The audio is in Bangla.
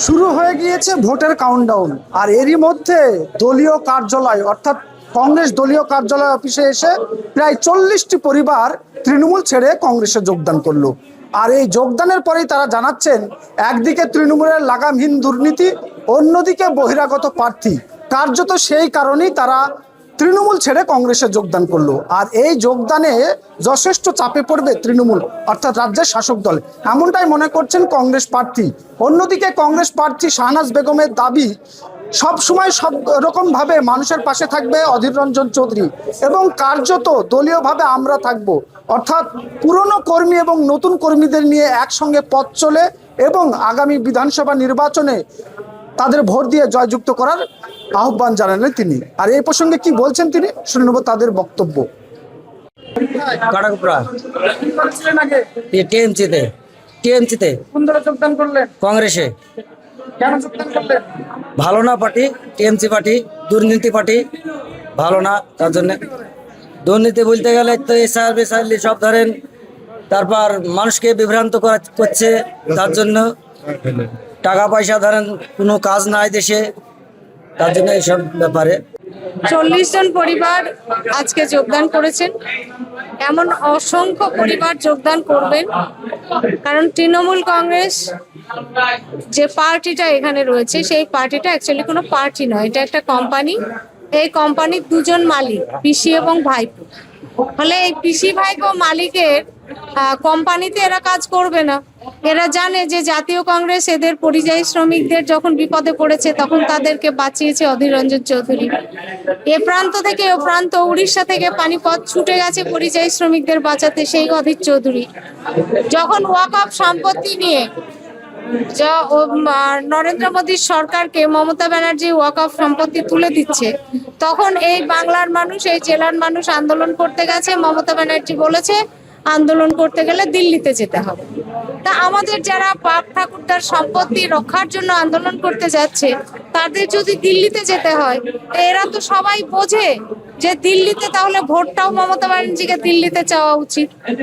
শুরু হয়ে গিয়েছে ভোটের কাউন্টডাউন, আর এরই মধ্যে দলীয় কার্যালয় অর্থাৎ কংগ্রেস দলীয় কার্যালয় অফিসে এসে প্রায় 40টি পরিবার তৃণমূল ছেড়ে কংগ্রেসে যোগদান করলো। আর এই যোগদানের পরেই তারা জানাচ্ছেন, একদিকে তৃণমূলের লাগামহীন দুর্নীতি, অন্যদিকে বহিরাগত প্রার্থী। কার্যত সেই কারণেই তারা তৃণমূল ছেড়ে কংগ্রেসে যোগদান করলো। আর এই যোগদানে যথেষ্ট চাপে পড়বে তৃণমূল অর্থাৎ রাজ্যের শাসক দল, এমনটাই মনে করছেন কংগ্রেস প্রার্থী। অন্যদিকে কংগ্রেস প্রার্থী শাহনাজ বেগমের দাবি, সব সময় সব রকমভাবে মানুষের পাশে থাকবে অধীর রঞ্জন চৌধুরী, এবং কার্যত দলীয়ভাবে আমরা থাকব, অর্থাৎ পুরনো কর্মী এবং নতুন কর্মীদের নিয়ে একসঙ্গে পথ চলে এবং আগামী বিধানসভা নির্বাচনে তাদের ভোট দিয়ে জয়যুক্ত করার আহ্বান জানালেন তিনি। আর এই প্রসঙ্গে কি বলছেন তিনি, শুনে নেব তাদের বক্তব্য। টিএমসিতে কংগ্রেসে ভালো না পার্টি, টিএমসি পার্টি দুর্নীতি পার্টি, ভালো না। তার জন্য দুর্নীতি বলতে গেলে তো এসআর বেসারলি সব ধরেন, তারপর মানুষকে বিভ্রান্ত করছে। তার জন্য টাকা পয়সা ধরেন কোনো কাজ নাই দেশে, তার জন্য এইসব ব্যাপারে 40 জন পরিবার আজকে যোগদান করেছেন। এমন অসংখ্য পরিবার যোগদান করবেন, কারণ তৃণমূল কংগ্রেস যে পার্টিটা এখানে রয়েছে সেই পার্টিটা অ্যাকচুয়ালি কোনো পার্টি নয়, এটা একটা কোম্পানি। এই কোম্পানির দুজন মালিক, পিসি এবং ভাইপো। ফলে এই পিসি ভাইপো মালিকের কোম্পানিতে এরা কাজ করবে না। এরা জানে যে জাতীয় কংগ্রেস এদের পরিযায়ী শ্রমিকদের যখন বিপদে পড়েছে তখন তাদেরকে বাঁচিয়েছে অধীর রঞ্জন চৌধুরী। এ প্রান্ত থেকে ও প্রান্ত, উড়িষ্যা থেকে পানিপথ ছুটে গেছে পরিযায়ী শ্রমিকদের বাঁচাতে সেই অধীর চৌধুরী। যখন ওয়াকফ সম্পত্তি নিয়ে নরেন্দ্র মোদীর সরকারকে মমতা ব্যানার্জি ওয়াকফ সম্পত্তি তুলে দিচ্ছে, তখন এই বাংলার মানুষ, এই জেলার মানুষ আন্দোলন করতে গেছে। মমতা ব্যানার্জি বলেছে আন্দোলন করতে গেলে দিল্লিতে যেতে হবে। তা আমাদের যারা বাপ ঠাকুরদার সম্পত্তি রক্ষার জন্য আন্দোলন করতে যাচ্ছে, তাদের যদি দিল্লিতে যেতে হয়, এরা তো সবাই বোঝে যে দিল্লিতে তাহলে ভোটটাও মমতা ব্যানার্জিকে দিল্লিতে চাওয়া উচিত।